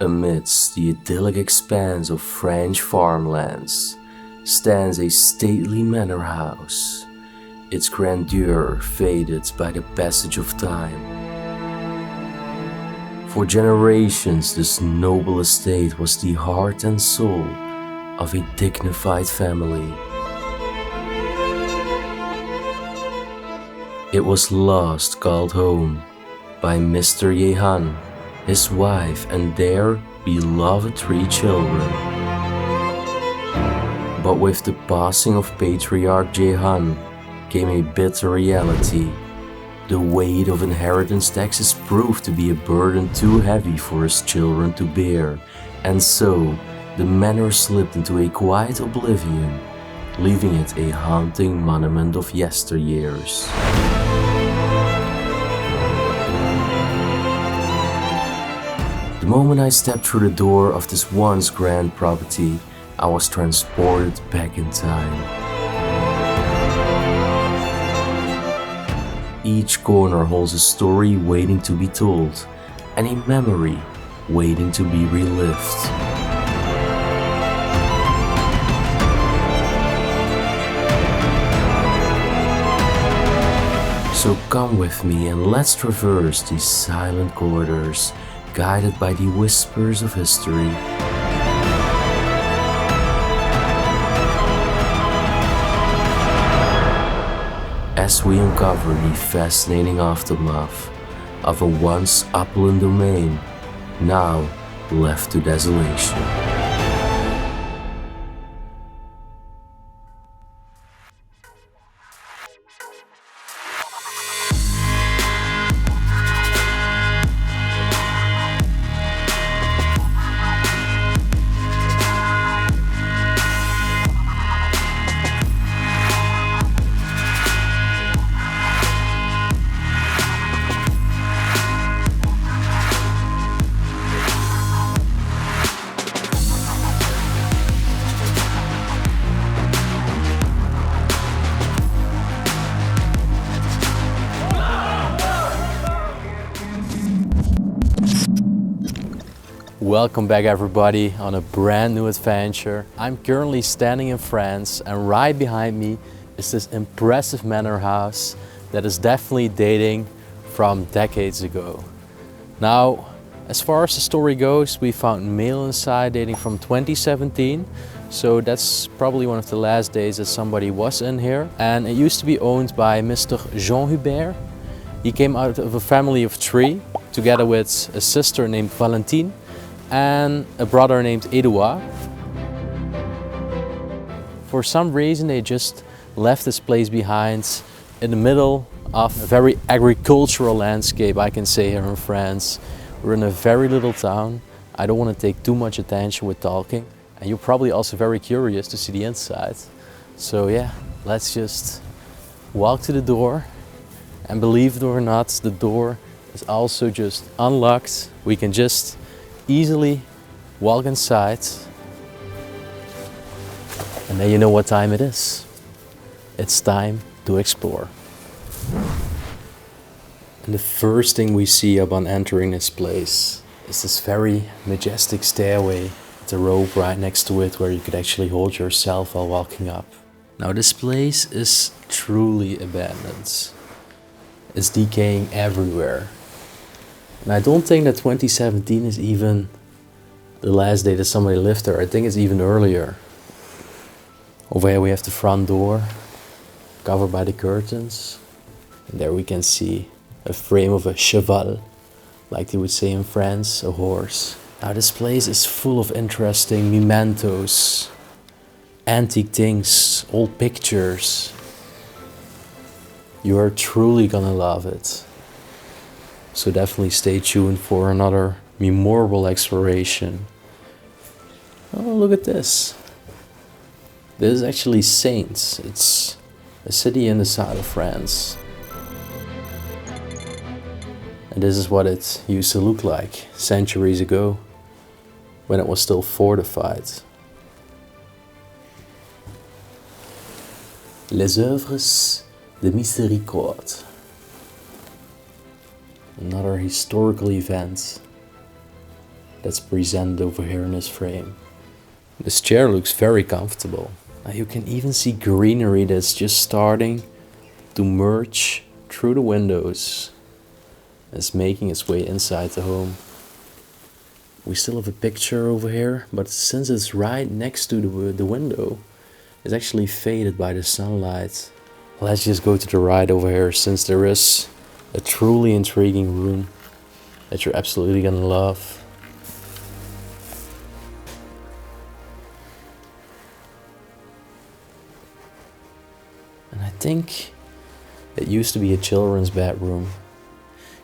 Amidst the idyllic expanse of French farmlands stands a stately manor house, its grandeur faded by the passage of time. For generations, this noble estate was the heart and soul of a dignified family. It was last called home by Mr. Jehan, his wife, and their beloved 3 children. But with the passing of patriarch Jehan came a bitter reality. The weight of inheritance taxes proved to be a burden too heavy for his children to bear, and so the manor slipped into a quiet oblivion, leaving it a haunting monument of yesteryears. The moment I stepped through the door of this once grand property, I was transported back in time. Each corner holds a story waiting to be told, and a memory waiting to be relived. So come with me and let's traverse these silent corridors, guided by the whispers of history. As we uncover the fascinating aftermath of a once upland domain, now left to desolation. Welcome back everybody on a brand new adventure. I'm currently standing in France, and right behind me is this impressive manor house that is definitely dating from decades ago. Now, as far as the story goes, we found mail inside dating from 2017, so that's probably one of the last days that somebody was in here. And it used to be owned by Mr. Jehan. He came out of a family of 3, together with a sister named Valentine and a brother named Edouard. For some reason they just left this place behind in the middle of a very agricultural landscape, I can say, here in France. We're in a very little town. I don't want to take too much attention with talking, and you're probably also very curious to see the inside. So yeah, let's just walk to the door, and believe it or not, the door is also just unlocked. We can just easily walk inside, and then you know what time it is. It's time to explore. And the first thing we see upon entering this place is this very majestic stairway with a rope right next to it where you could actually hold yourself while walking up. Now this place is truly abandoned. It's decaying everywhere. And I don't think that 2017 is even the last day that somebody lived there. I think it's even earlier. Over here we have the front door, covered by the curtains. And there we can see a frame of a cheval, like they would say in France, a horse. Now this place is full of interesting mementos, antique things, old pictures. You are truly gonna love it. So definitely stay tuned for another memorable exploration. Oh, look at this. This is actually Saints. It's a city in the south of France. And this is what it used to look like centuries ago, when it was still fortified. Les œuvres de miséricorde. Another historical event that's presented over here in this frame. This chair looks very comfortable. Now you can even see greenery that's just starting to merge through the windows. It's making its way inside the home. We still have a picture over here, but since it's right next to the window, it's actually faded by the sunlight. Let's just go to the right over here, since there is a truly intriguing room that you're absolutely gonna love. And I think it used to be a children's bedroom.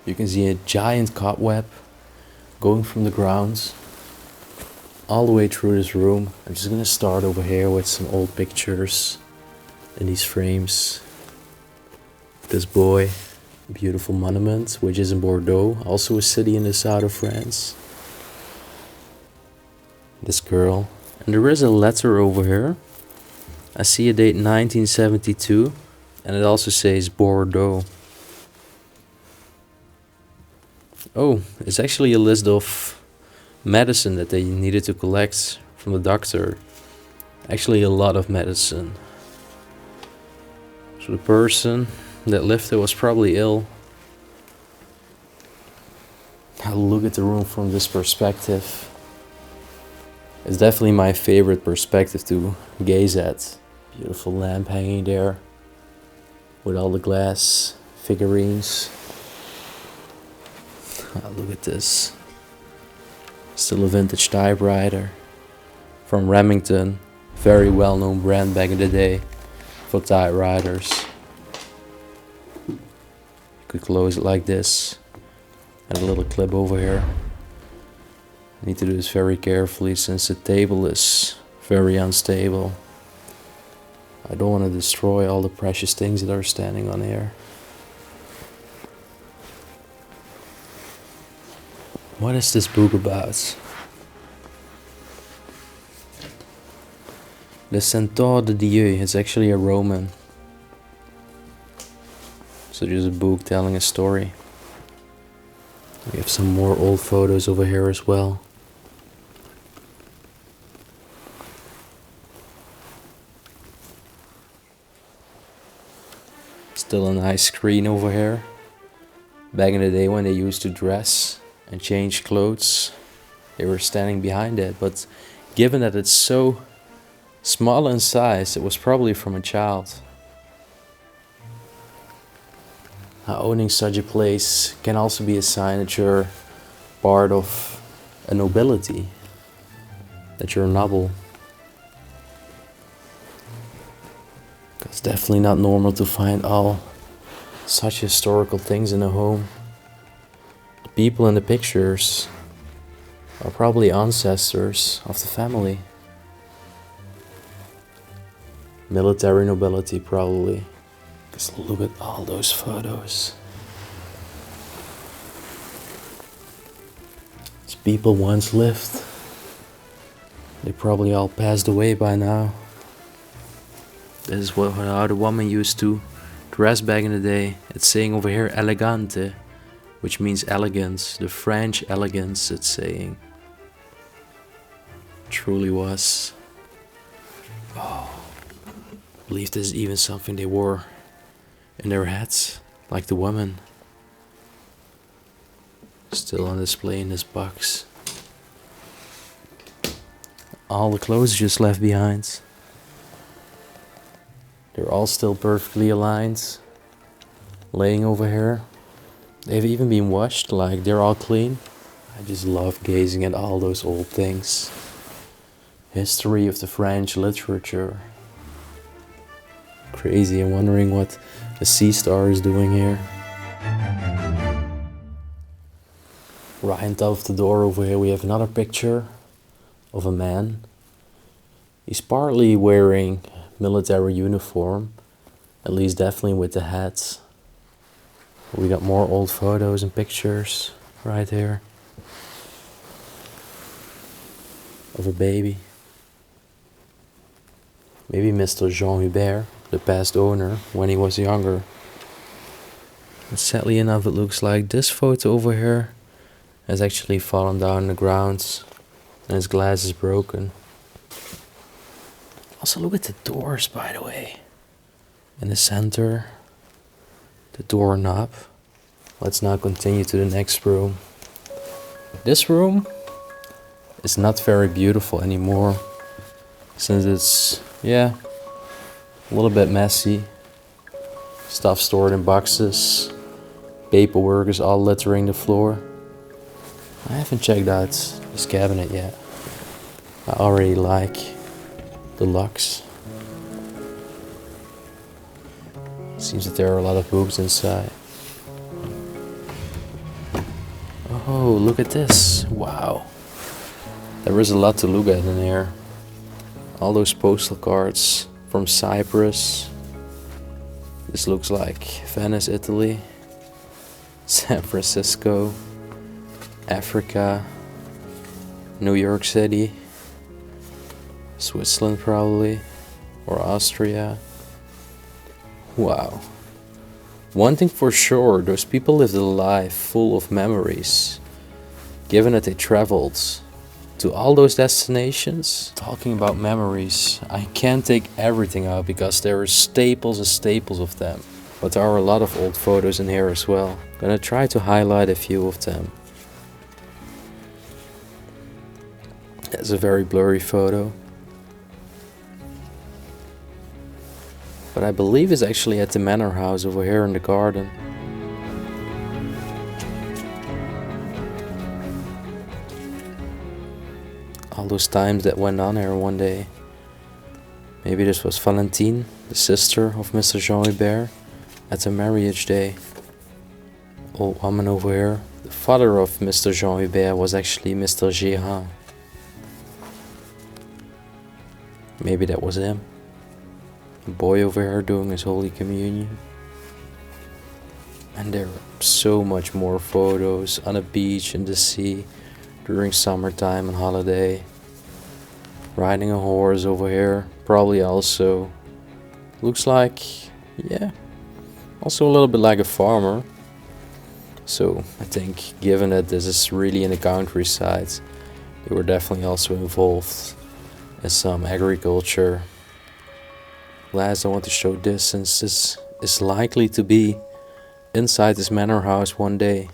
You can see a giant cobweb going from the ground all the way through this room. I'm just gonna start over here with some old pictures in these frames. This boy, beautiful monument, which is in Bordeaux, also a city in the south of France. This girl, and there is a letter over here. I see a date 1972, and it also says Bordeaux. Oh, it's actually a list of medicine that they needed to collect from the doctor. Actually a lot of medicine. So the person that lived there was probably ill. Now look at the room from this perspective. It's definitely my favorite perspective to gaze at. Beautiful lamp hanging there with all the glass figurines. Look at this. Still a vintage typewriter from Remington. Very well known brand back in the day for typewriters. You could close it like this. And a little clip over here. I need to do this very carefully since the table is very unstable. I don't want to destroy all the precious things that are standing on here. What is this book about? The 𝗦𝘁cie𝗿𝗆. It's actually a Roman. So there's a book telling a story. We have some more old photos over here as well. Still a nice screen over here. Back in the day when they used to dress and change clothes, they were standing behind it. But given that it's so small in size, it was probably from a child. Now, owning such a place can also be a sign that you're part of a nobility, that you're a noble. It's definitely not normal to find all such historical things in a home. The people in the pictures are probably ancestors of the family. Military nobility probably. Just look at all those photos. These people once lived. They probably all passed away by now. This is how the woman used to dress back in the day. It's saying over here elegante, which means elegance. The French elegance, it's saying. Truly was. Oh, I believe this is even something they wore in their hats, like the woman. Still on display in this box. All the clothes just left behind. They're all still perfectly aligned, laying over here. They've even been washed, like they're all clean. I just love gazing at all those old things. History of the French literature. Crazy, I'm wondering what the sea star is doing here. Right on top of the door over here we have another picture of a man. He's partly wearing military uniform, at least definitely with the hats. We got more old photos and pictures right here of a baby. Maybe Mr. Jehan, the past owner, when he was younger. And sadly enough, it looks like this photo over here has actually fallen down on the ground and his glass is broken. Also look at the doors, by the way. In the center, the doorknob. Let's now continue to the next room. This room is not very beautiful anymore, since it's, yeah, a little bit messy. Stuff stored in boxes. Paperwork is all littering the floor. I haven't checked out this cabinet yet. I already like the locks. Seems that there are a lot of books inside. Oh, look at this. Wow. There is a lot to look at in here. All those postal cards from Cyprus. This looks like Venice, Italy. San Francisco. Africa. New York City. Switzerland probably. Or Austria. Wow. One thing for sure, those people lived a life full of memories. Given that they traveled to all those destinations. Talking about memories, I can't take everything out because there are staples and staples of them. But there are a lot of old photos in here as well. Gonna try to highlight a few of them. That's a very blurry photo. But I believe it's actually at the Manor house over here in the garden. All those times that went on here one day. Maybe this was Valentine, the sister of Mr. Jehan, at the marriage day. Old woman over here. The father of Mr. Jehan was actually Mr. Jehan. Maybe that was him. A boy over here doing his Holy Communion. And there are so much more photos on a beach, in the sea, during summertime and holiday. Riding a horse over here, probably also. Looks like, yeah, also a little bit like a farmer. So I think given that this is really in the countryside, they were definitely also involved in some agriculture. Last, I want to show this, since this is likely to be inside this manor house one day.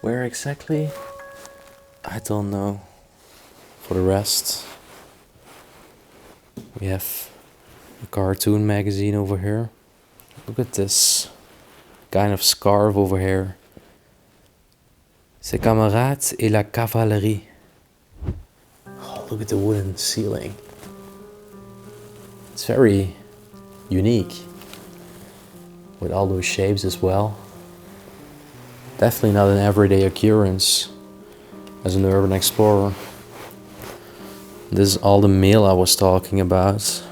Where exactly? I don't know. For the rest, we have a cartoon magazine over here. Look at this kind of scarf over here. 𝗦𝘁cie𝗿𝗆𝗆 et la cavalerie. Oh, look at the wooden ceiling. It's very unique. With all those shapes as well. Definitely not an everyday occurrence as an urban explorer. This is all the mail I was talking about.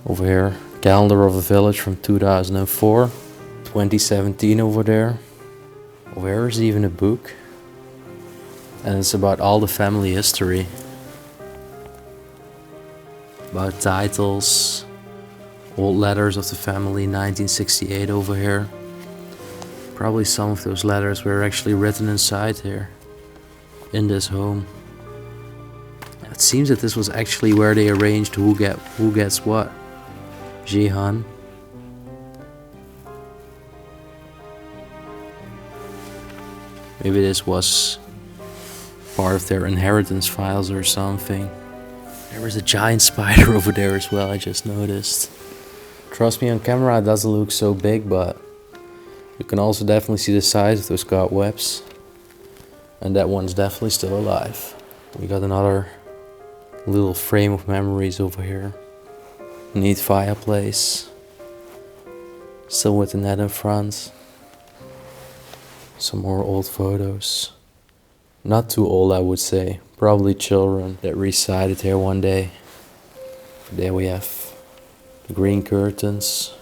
Over here, calendar of a village from 2004. 2017 over there. Over here is even a book. And it's about all the family history. About titles, old letters of the family, 1968 over here. Probably some of those letters were actually written inside here, in this home. It seems that this was actually where they arranged who gets what. Jehan. Maybe this was part of their inheritance files or something. There was a giant spider over there as well, I just noticed. Trust me, on camera it doesn't look so big, but you can also definitely see the size of those cobwebs. And that one's definitely still alive. We got another little frame of memories over here. Neat fireplace. Still with the net in front. Some more old photos. Not too old, I would say. Probably children that resided here one day. There we have the green curtains.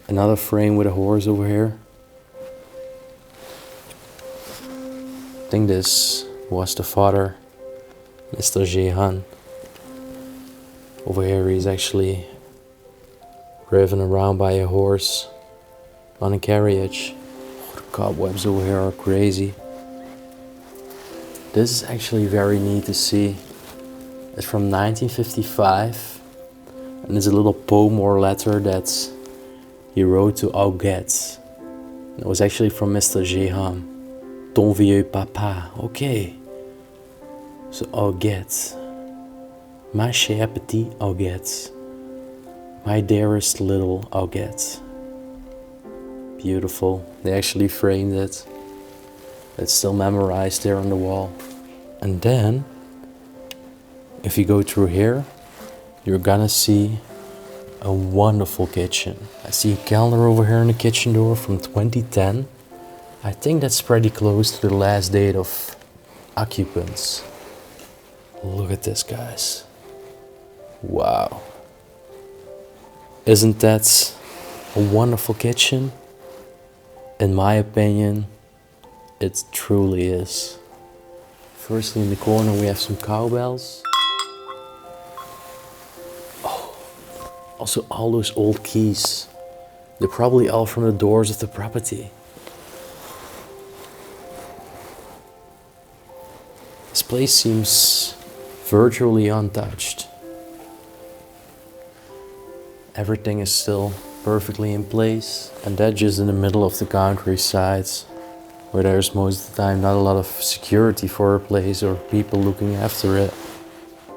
Another frame with a horse over here. I think this was the father, Mr. Jehan. Over here he's actually driven around by a horse on a carriage. Cobwebs over here are crazy. This is actually very neat to see. It's from 1955, and it's a little poem or letter that he wrote to 𝗦𝘁cie. It was actually from Mr. Jehan. 𝗦𝘁cie𝗿𝘆𝗶. Okay. So 𝗦𝘁cie. My cher petit 𝗦𝘁cie. My dearest little 𝗦𝘁cie. Beautiful. They actually framed it. It's still memorized there on the wall. And then, if you go through here, you're gonna see a wonderful kitchen. I see a calendar over here in the kitchen door from 2010. I think that's pretty close to the last date of occupants. Look at this, guys. Wow. Isn't that a wonderful kitchen? In my opinion, it truly is. Firstly, in the corner we have some cowbells. Oh, also all those old keys. They're probably all from the doors of the property. This place seems virtually untouched. Everything is still perfectly in place, and that just in the middle of the countryside, where there's most of the time not a lot of security for a place or people looking after it.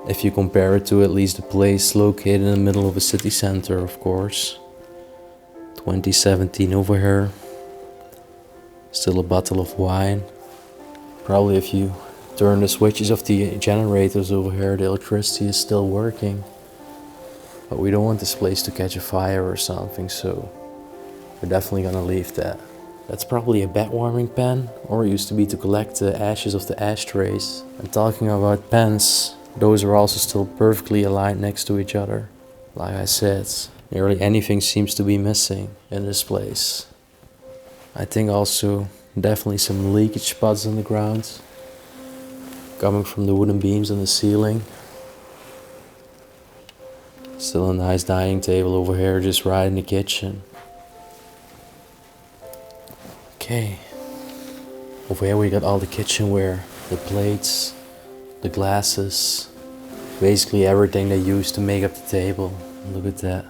If you compare it to at least a place located in the middle of a city center, of course. 2017 over here. Still a bottle of wine. Probably if you turn the switches of the generators over here, the electricity is still working. But we don't want this place to catch a fire or something, so we're definitely gonna leave that. That's probably a bed warming pan, or it used to be to collect the ashes of the ashtrays. And talking about pans, those are also still perfectly aligned next to each other. Like I said, nearly anything seems to be missing in this place. I think also definitely some leakage spots on the ground, coming from the wooden beams on the ceiling. Still a nice dining table over here, just right in the kitchen. Okay. Over here we got all the kitchenware, the plates, the glasses, basically everything they use to make up the table. Look at that.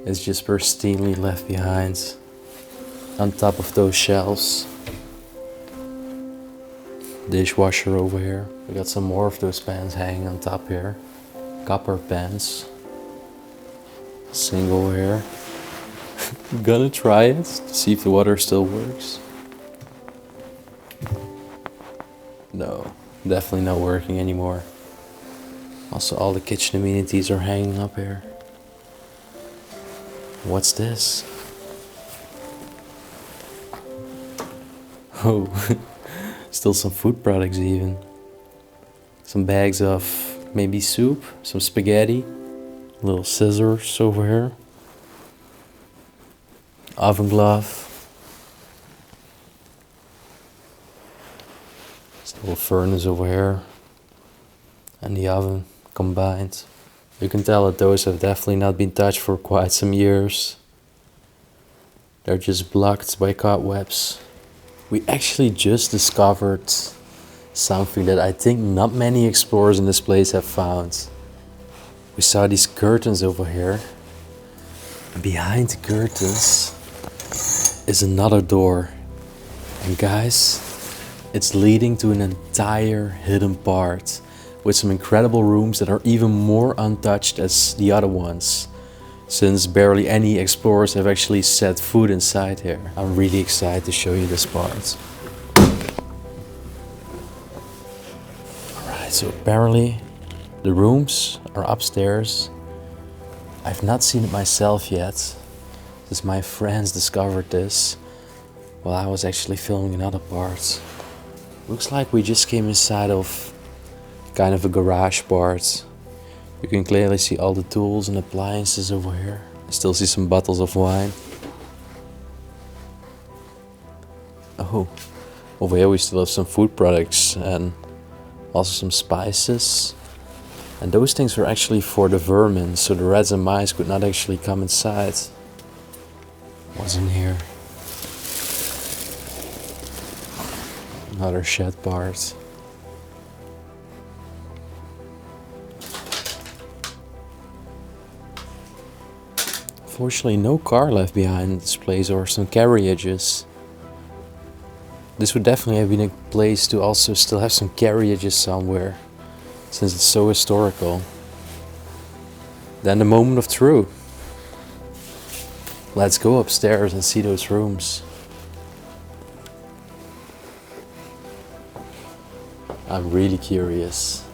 It's just pristinely left behind on top of those shelves. Dishwasher over here. We got some more of those pans hanging on top here. Copper pans. Sink over here. I'm gonna try it to see if the water still works. No, definitely not working anymore. Also, all the kitchen amenities are hanging up here. What's this? Oh, still some food products even. Some bags of maybe soup, some spaghetti, little scissors over here. Oven glove. Still a furnace over here. And the oven combined. You can tell that those have definitely not been touched for quite some years. They're just blocked by cobwebs. We actually just discovered something that I think not many explorers in this place have found. We saw these curtains over here. And behind the curtains is another door. And guys, it's leading to an entire hidden part with some incredible rooms that are even more untouched as the other ones, since barely any explorers have actually set foot inside here. I'm really excited to show you this part. Alright, so apparently the rooms are upstairs. I've not seen it myself yet, since my friends discovered this while I was actually filming another part. Looks like we just came inside of kind of a garage part. You can clearly see all the tools and appliances over here. I still see some bottles of wine. Oh, over here we still have some food products and also some spices. And those things are actually for the vermin, so the rats and mice could not actually come inside. What's in here? Another shed part. Unfortunately, no car left behind in this place or some carriages. This would definitely have been a place to also still have some carriages somewhere, since it's so historical. Then the moment of truth. Let's go upstairs and see those rooms. I'm really curious.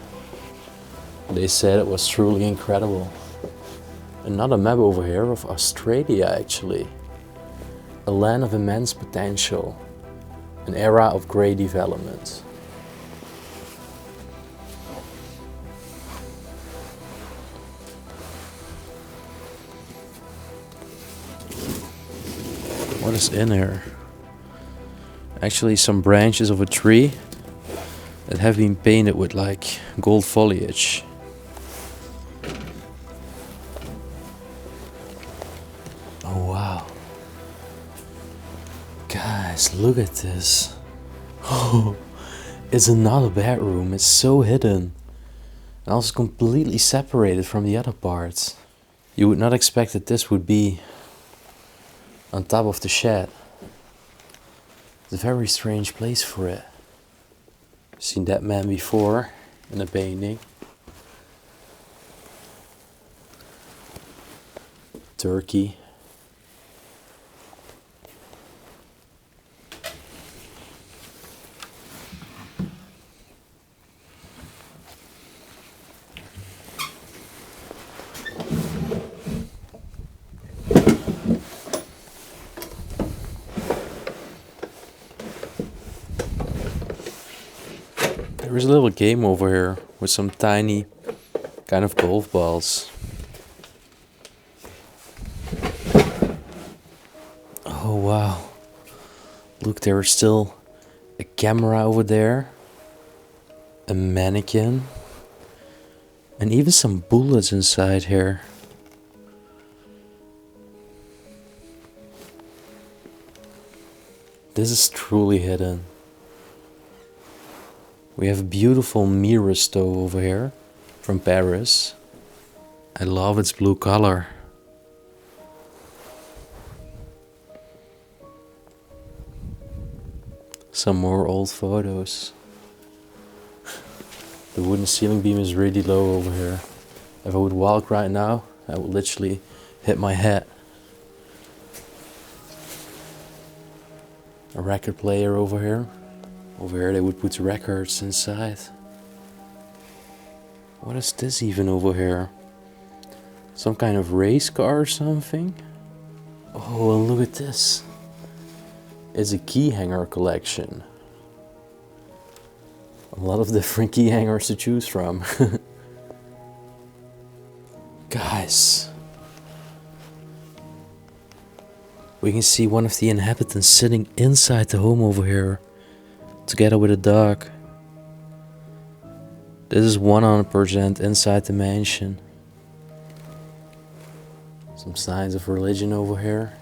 They said it was truly incredible. Another map over here of Australia actually. A land of immense potential. An era of great development. What is in here? Actually some branches of a tree that have been painted with like gold foliage. Oh wow. Guys, look at this. Oh, it's another bedroom. It's so hidden. And also completely separated from the other parts. You would not expect that this would be on top of the shed. It's a very strange place for it. Seen that man before in a painting. Turkey. There's a little game over here with some tiny kind of golf balls. Oh wow. Look, there is still a camera over there, a mannequin, and even some bullets inside here. This is truly hidden. We have a beautiful mirror stove over here from Paris. I love its blue color. Some more old photos. The wooden ceiling beam is really low over here. If I would walk right now, I would literally hit my head. A record player over here. Over here they would put records inside. What is this even over here? Some kind of race car or something? Oh, and look at this. It's a key hanger collection. A lot of different key hangers to choose from. Guys. We can see one of the inhabitants sitting inside the home over here. Together with a dog. This is 100% inside the mansion. Some signs of religion over here.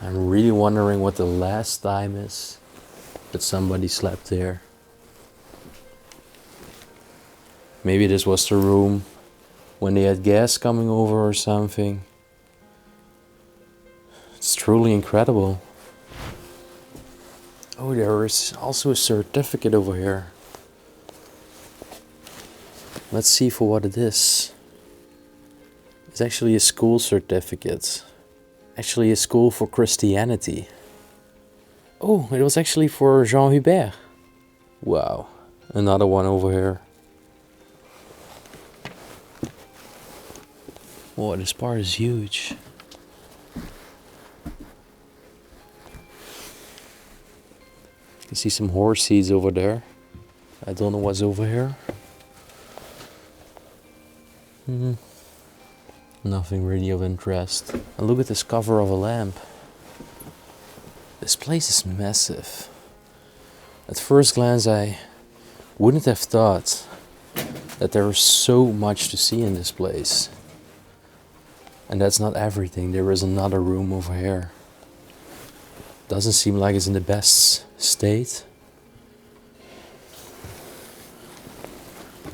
I'm really wondering what the last time is that somebody slept there. Maybe this was the room when they had gas coming over or something. It's truly incredible. Oh, there is also a certificate over here. Let's see for what it is. It's actually a school certificate. Actually a school for Christianity. Oh, it was actually for Jehan. Wow, another one over here. Whoa, this part is huge. You can see some horse seeds over there. I don't know what's over here. Nothing really of interest. And look at this cover of a lamp. This place is massive. At first glance I wouldn't have thought that there is so much to see in this place. And that's not everything. There is another room over here. Doesn't seem like it's in the best state.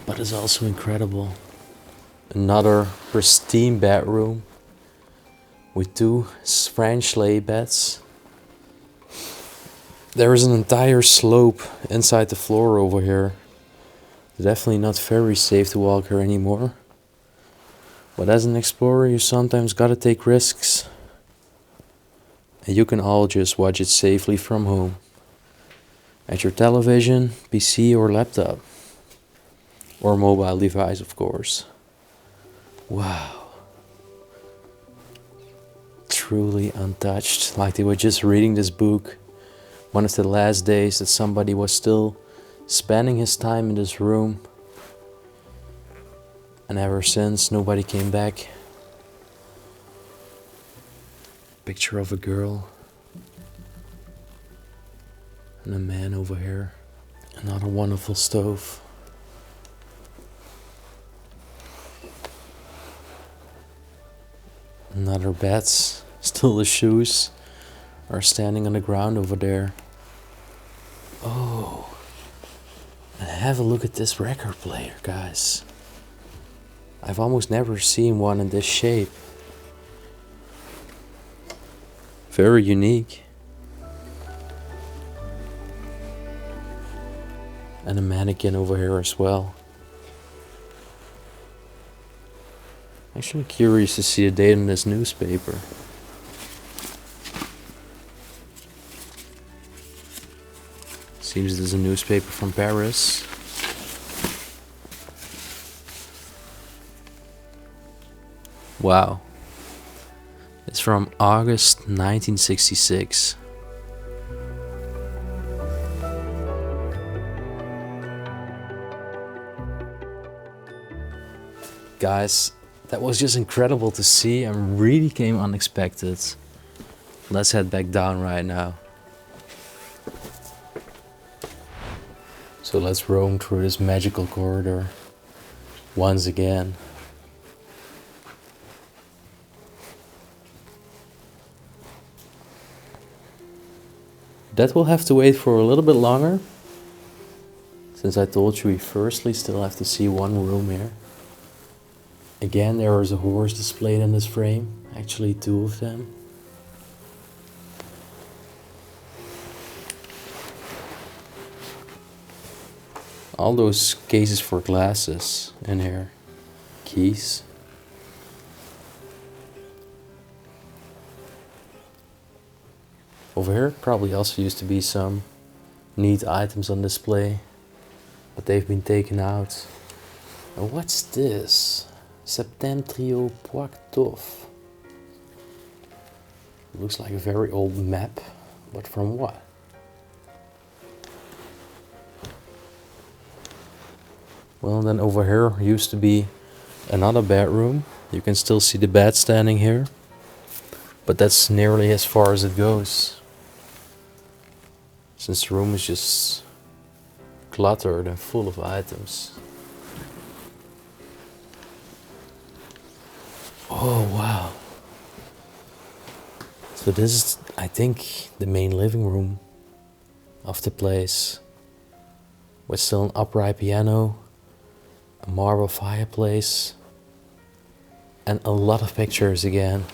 But it's also incredible. Another pristine bedroom with 2 French sleigh beds. There is an entire slope inside the floor over here. Definitely not very safe to walk here anymore. But as an explorer, you sometimes gotta take risks. And you can all just watch it safely from home. At your television, PC or laptop. Or mobile device, of course. Wow. Truly untouched. Like they were just reading this book. One of the last days that somebody was still spending his time in this room. And ever since, nobody came back. Picture of a girl. And a man over here. Another wonderful stove. Another beds. Still the shoes are standing on the ground over there. Oh. And have a look at this record player, guys. I've almost never seen one in this shape. Very unique. And a mannequin over here as well. Actually curious to see the date on this newspaper. Seems there's a newspaper from Paris. Wow. It's from August 1966. Guys, that was just incredible to see and really came unexpected. Let's head back down right now. So let's roam through this magical corridor once again. That will have to wait for a little bit longer, since I told you we firstly still have to see one room here. Again, there is a horse displayed in this frame, actually 2 of them. All those cases for glasses in here, keys. Over here probably also used to be some neat items on display, but they've been taken out. And what's this? 𝗦𝘁cie𝗿𝘆𝗶. Looks like a very old map, but from what? Well, then over here used to be another bedroom. You can still see the bed standing here, but that's nearly as far as it goes. Since the room is just cluttered and full of items. Oh wow. So this is, I think, the main living room of the place. With still an upright piano, a marble fireplace, and a lot of pictures again.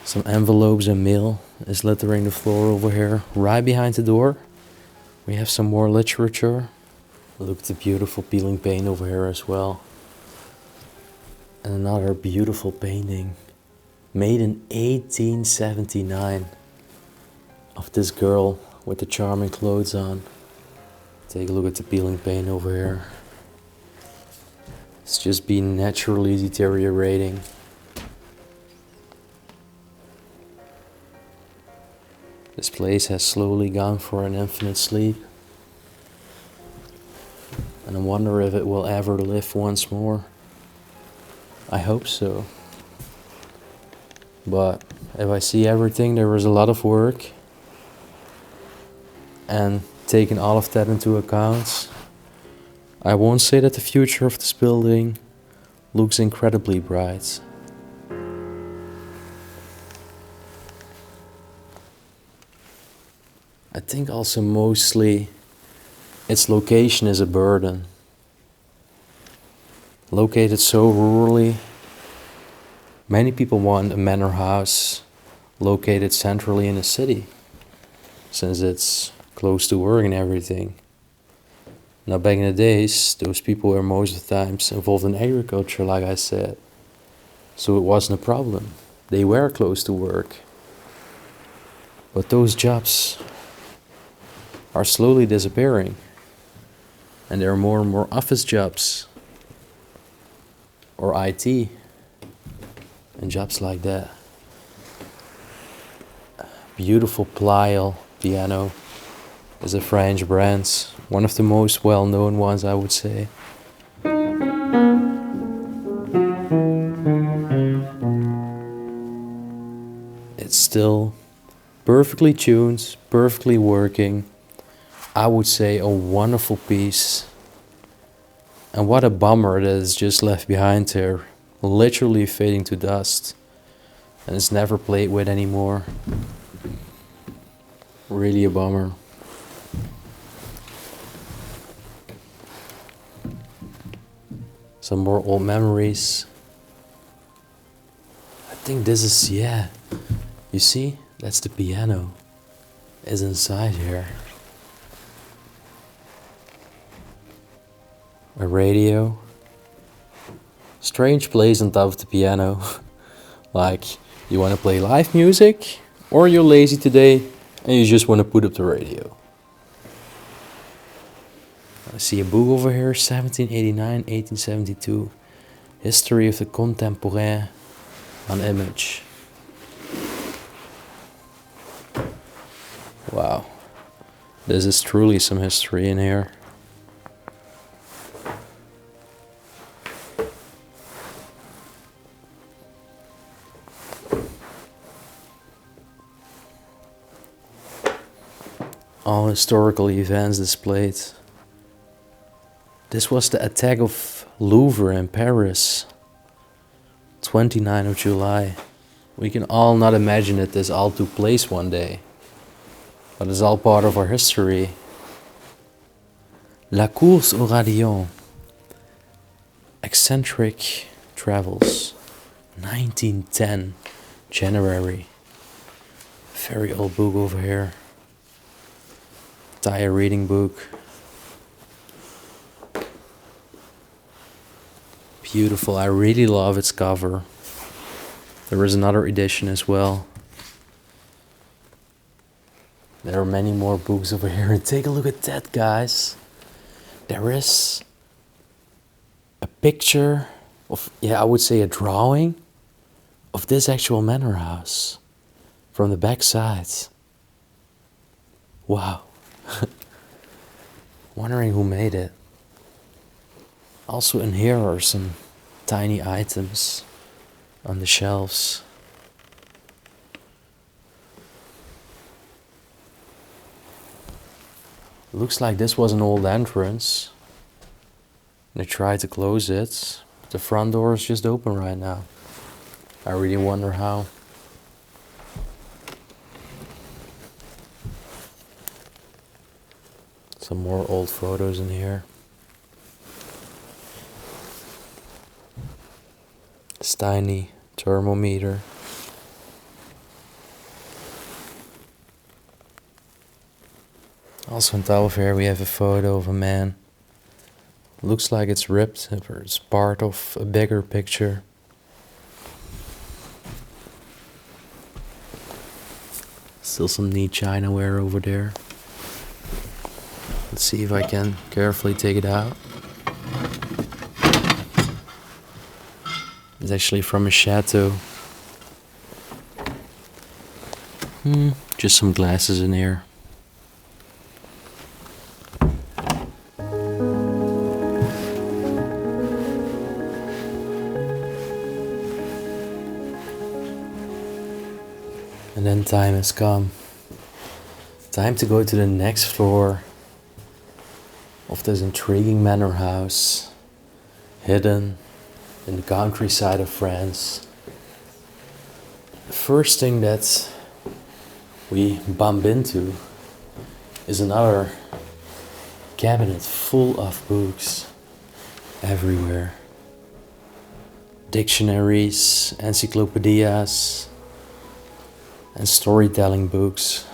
Some envelopes and mail is littering the floor over here. Right behind the door, we have some more literature. Look at the beautiful peeling paint over here as well. And another beautiful painting made in 1879 of this girl with the charming clothes on. Take a look at the peeling paint over here. It's just been naturally deteriorating. This place has slowly gone for an infinite sleep. And I wonder if it will ever live once more. I hope so. But if I see everything, there was a lot of work. And taking all of that into account, I won't say that the future of this building looks incredibly bright. I think also mostly its location is a burden. Located so rurally, many people want a manor house located centrally in the city, since it's close to work and everything. Now back in the days, those people were most of the times involved in agriculture, like I said. So it wasn't a problem. They were close to work. But those jobs are slowly disappearing. And there are more and more office jobs. Or IT. And jobs like that. Beautiful plial piano is a French brand. One of the most well-known ones, I would say. It's still perfectly tuned, perfectly working. I would say a wonderful piece. And what a bummer that it's just left behind there, literally fading to dust. And it's never played with anymore. Really a bummer. Some more old memories. I think this is, yeah. You see, that's the piano. It's inside here. A radio. Strange place on top of the piano. Like, you want to play live music, or you're lazy today and you just want to put up the radio. I see a book over here, 1789, 1872. History of the contemporary on image. Wow, this is truly some history in here. All historical events displayed. This was the attack of Louvre in Paris, 29th of July. We can all not imagine that this all took place one day, but it's all part of our history. La course au radion, eccentric travels, 1910, January. Very old book over here. Entire reading book. Beautiful, I really love its cover. There is another edition as well. There are many more books over here, and take a look at that, guys. There is a picture of, yeah, I would say a drawing of this actual manor house from the back side. Wow. Wondering who made it. Also in here are some tiny items on the shelves. Looks like this was an old entrance. They tried to close it, but the front door is just open right now. I really wonder how. Some more old photos in here. This tiny thermometer. Also on top of here we have a photo of a man. Looks like it's ripped, or it's part of a bigger picture. Still some neat chinaware over there. Let's see if I can carefully take it out. It's actually from a chateau. Just some glasses in here. And then time has come. Time to go to the next floor of this intriguing manor house, hidden in the countryside of France. The first thing that we bump into is another cabinet full of books everywhere. Dictionaries, encyclopedias, and storytelling books.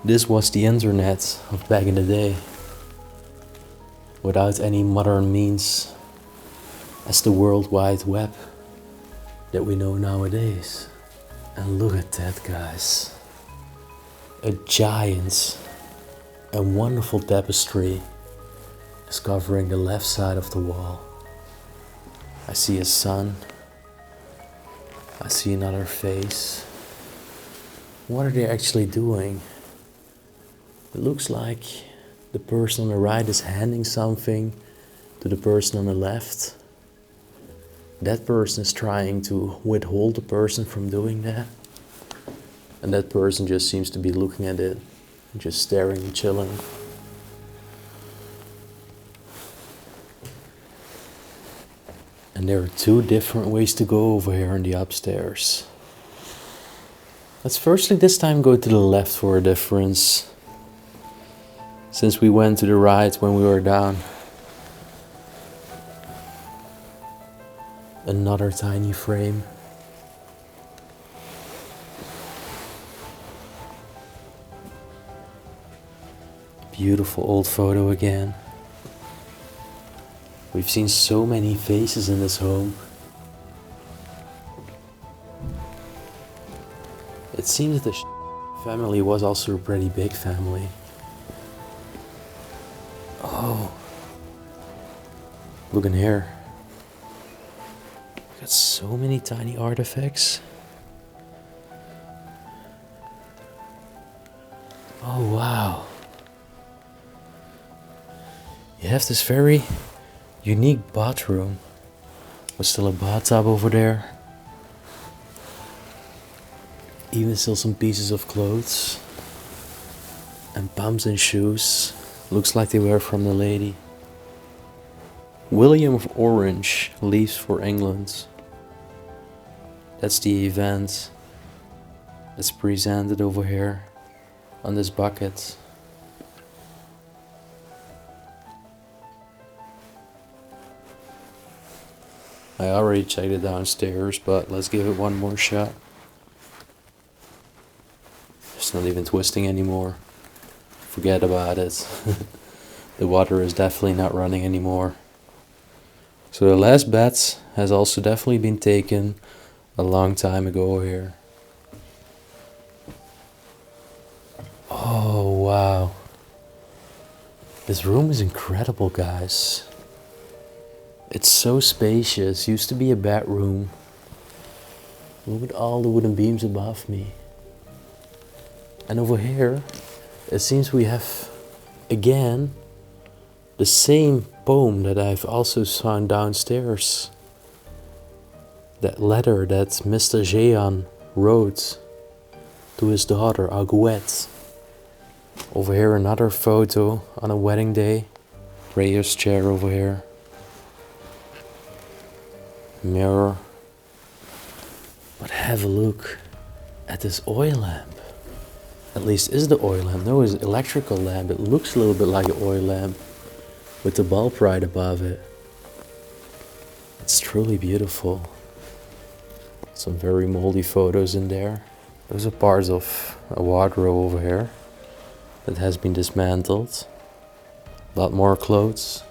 This was the internet of back in the day, without any modern means as the World Wide Web that we know nowadays. And look at that, guys. A giant and wonderful tapestry is covering the left side of the wall. I see a sun. I see another face. What are they actually doing? It looks like the person on the right is handing something to the person on the left. That person is trying to withhold the person from doing that. And that person just seems to be looking at it, just staring and chilling. And there are two different ways to go over here in the upstairs. Let's firstly this time go to the left for a difference, since we went to the right when we were down. Another tiny frame. Beautiful old photo again. We've seen so many faces in this home. It seems that the family was also a pretty big family. Oh, look in here. Got so many tiny artifacts. Oh wow. You have this very unique bathroom. There's still a bathtub over there. Even still some pieces of clothes. And pumps and shoes. Looks like they were from the lady. William of Orange leaves for England. That's the event that's presented over here on this bucket. I already checked it downstairs, but let's give it one more shot. It's not even twisting anymore. Forget about it. The water is definitely not running anymore. So the last bet has also definitely been taken a long time ago here. Oh wow. This room is incredible, guys. It's so spacious. Used to be a bedroom. Look at all the wooden beams above me. And over here, it seems we have, again, the same poem that I've also found downstairs. That letter that Mr. Jehan wrote to his daughter, 𝗦𝘁cie𝗿𝗆. Over here, another photo on a wedding day. Prayer's chair over here. Mirror. But have a look at this oil lamp. At least is the oil lamp. No, it's an electrical lamp. It looks a little bit like an oil lamp with the bulb right above it. It's truly beautiful. Some very moldy photos in there. Those are parts of a wardrobe over here that has been dismantled. A lot more clothes.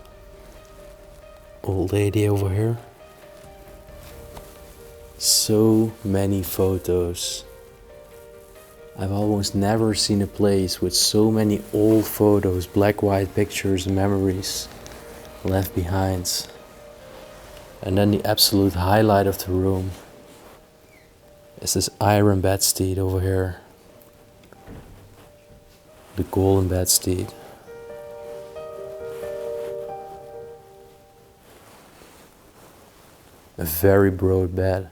Old lady over here. So many photos. I've almost never seen a place with so many old photos, black white pictures and memories left behind. And then the absolute highlight of the room is this iron bedstead over here. The golden bedstead. A very broad bed.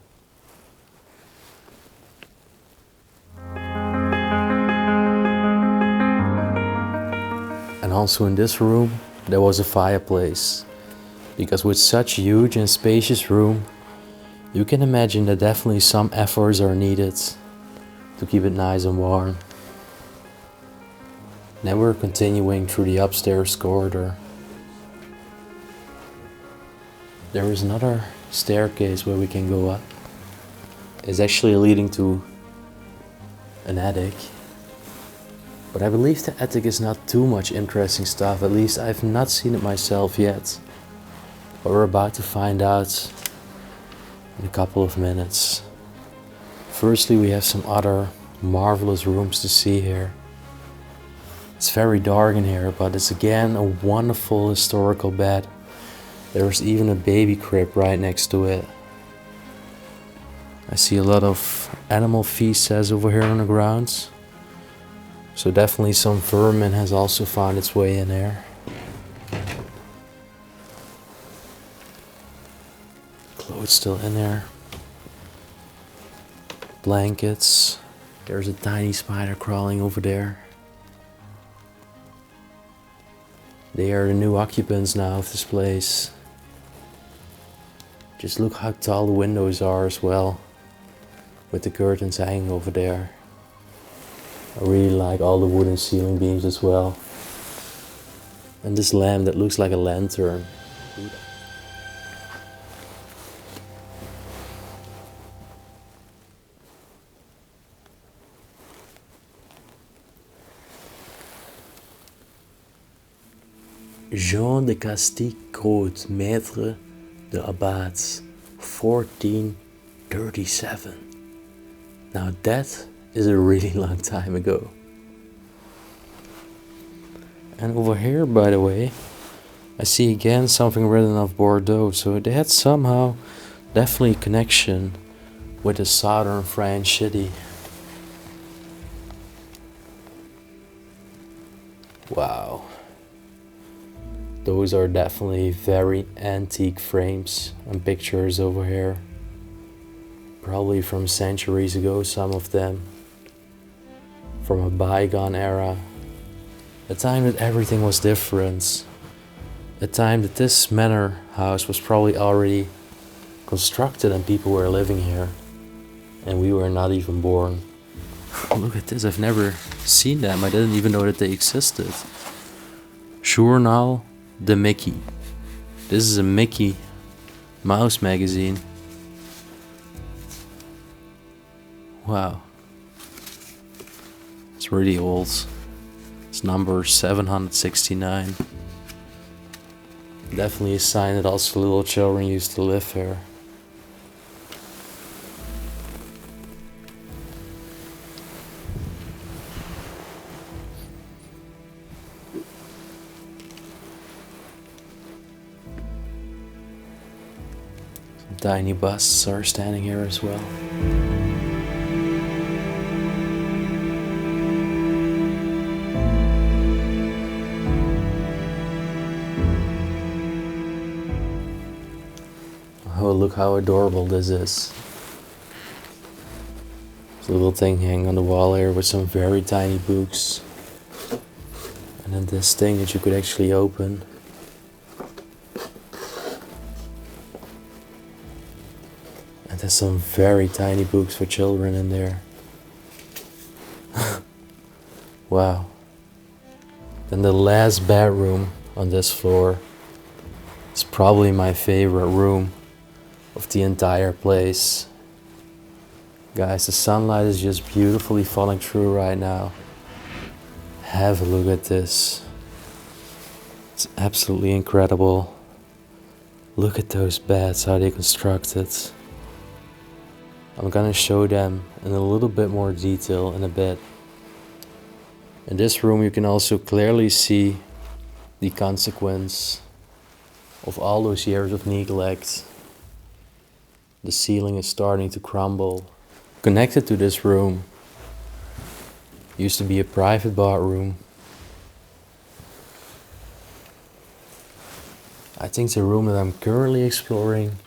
And also in this room there was a fireplace, because with such huge and spacious room you can imagine that definitely some efforts are needed to keep it nice and warm. Then we're continuing through the upstairs corridor. There is another staircase where we can go up. It's actually leading to an attic. But I believe the attic is not too much interesting stuff. At least I've not seen it myself yet. But we're about to find out in a couple of minutes. Firstly, we have some other marvelous rooms to see here. It's very dark in here, but it's again a wonderful historical bed. There's even a baby crib right next to it. I see a lot of animal feces over here on the ground. So definitely some vermin has also found its way in there. Clothes still in there. Blankets. There's a tiny spider crawling over there. They are the new occupants now of this place. Just look how tall the windows are as well, with the curtains hanging over there. I really like all the wooden ceiling beams as well. And this lamp that looks like a lantern. 𝗦𝘁cie𝗿𝘆𝗶𝘆, maître de Amidst, 1437. Now that is a really long time ago. And over here, by the way, I see again something written of Bordeaux. So they had somehow definitely a connection with the southern French city. Wow. Those are definitely very antique frames and pictures over here. Probably from centuries ago, some of them. From a bygone era. A time that everything was different. A time that this manor house was probably already constructed and people were living here. And we were not even born. Look at this, I've never seen them. I didn't even know that they existed. 𝗦𝘁cie𝗿𝘆𝗶𝘆. This is a Mickey Mouse magazine. Wow. It's really old. It's number 769. Definitely a sign that also little children used to live here. Some tiny busts are standing here as well. Oh, look how adorable this is. There's a little thing hanging on the wall here with some very tiny books. And then this thing that you could actually open. And there's some very tiny books for children in there. Wow. Then the last bedroom on this floor is probably my favorite room of the entire place. Guys, the sunlight is just beautifully falling through right now. Have a look at this. It's absolutely incredible. Look at those beds, how they constructed. I'm gonna show them in a little bit more detail in a bit. In this room you can also clearly see the consequence of all those years of neglect. The ceiling is starting to crumble. Connected to this room used to be a private bathroom. I think the room that I'm currently exploring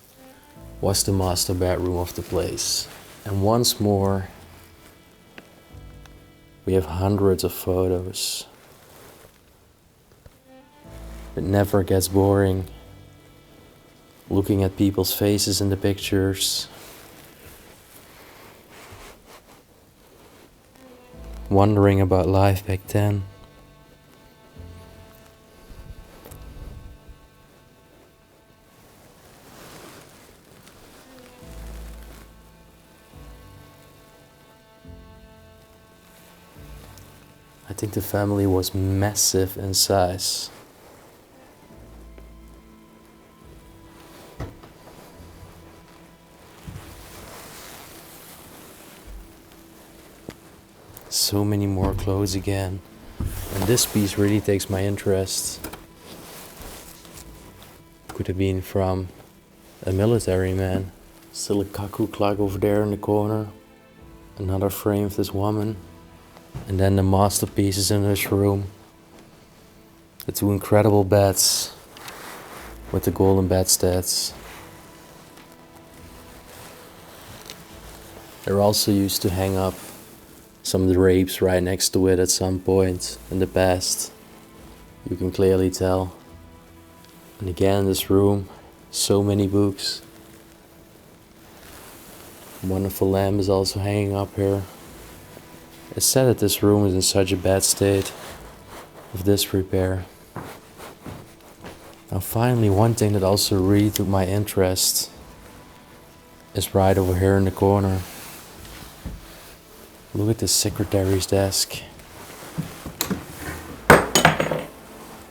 was the master bedroom of the place. And once more, we have hundreds of photos. It never gets boring. Looking at people's faces in the pictures. Wondering about life back then. I think the family was massive in size. So many more clothes again. And this piece really takes my interest. Could have been from a military man. Still a cuckoo clock over there in the corner. Another frame of this woman. And then the masterpieces in this room. The two incredible beds with the golden bedsteads. They're also used to hang up some drapes right next to it at some point in the past. You can clearly tell. And again, this room, so many books. A wonderful lamp is also hanging up here. It's said that this room is in such a bad state of disrepair. Now finally, one thing that also really took my interest is right over here in the corner. Look at the secretary's desk.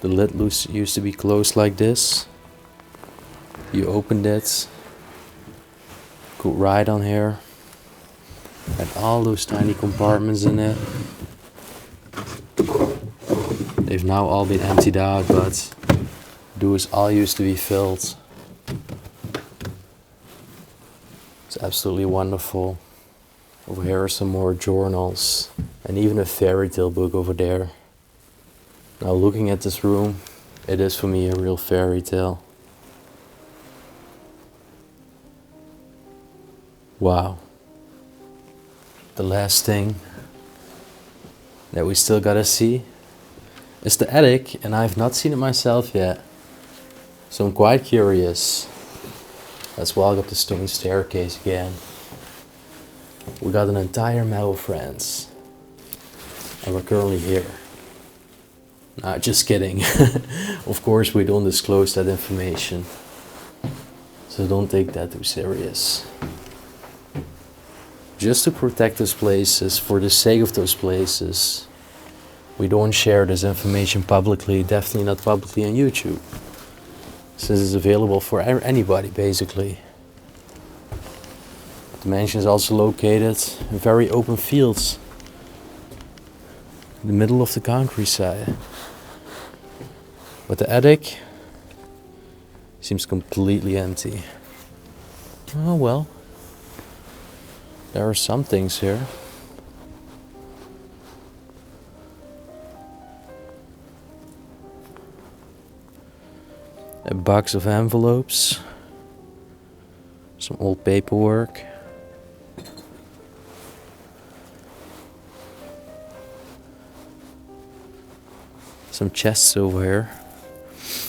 The lid used to be closed like this. You opened it, could write on here. Had all those tiny compartments in it. They've now all been emptied out, but those all used to be filled. It's absolutely wonderful. Over here are some more journals and even a fairy tale book over there. Now looking at this room, it is for me a real fairy tale. Wow. The last thing that we still gotta see is the attic, and I've not seen it myself yet. So I'm quite curious. Let's walk up the stone staircase again. We got an entire map of France. And we're currently here. Nah, just kidding. Of course we don't disclose that information. So don't take that too serious. Just to protect those places, for the sake of those places, we don't share this information publicly, definitely not publicly on YouTube. Since it's available for anybody basically. The mansion is also located in very open fields in the middle of the countryside. But the attic seems completely empty. Oh well, there are some things here. A box of envelopes, some old paperwork. Some chests over here.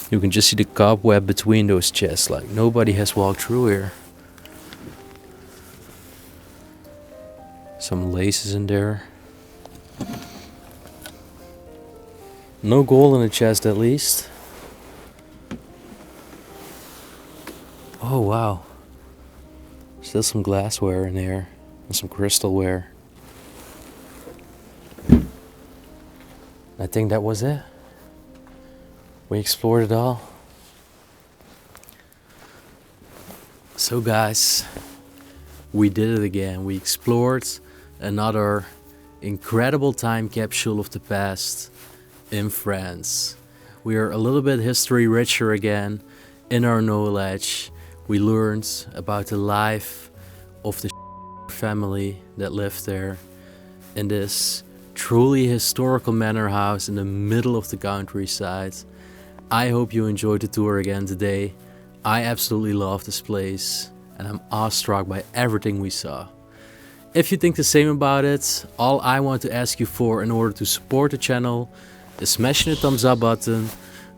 You can just see the cobweb between those chests, like nobody has walked through here. Some laces in there. No gold in the chest at least. Oh wow. Still some glassware in there and some crystalware. I think that was it. We explored it all. So guys, we did it again. We explored another incredible time capsule of the past in France. We are a little bit history richer again in our knowledge. We learned about the life of the family that lived there in this truly historical manor house in the middle of the countryside. I hope you enjoyed the tour again today. I absolutely love this place and I'm awestruck by everything we saw. If you think the same about it, all I want to ask you for in order to support the channel is smashing the thumbs up button.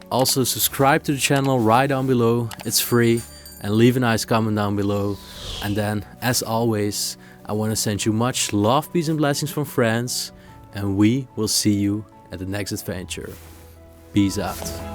Also subscribe to the channel right down below, it's free, and leave a nice comment down below. And then, as always, I want to send you much love, peace and blessings from France, and we will see you at the next adventure. Peace out.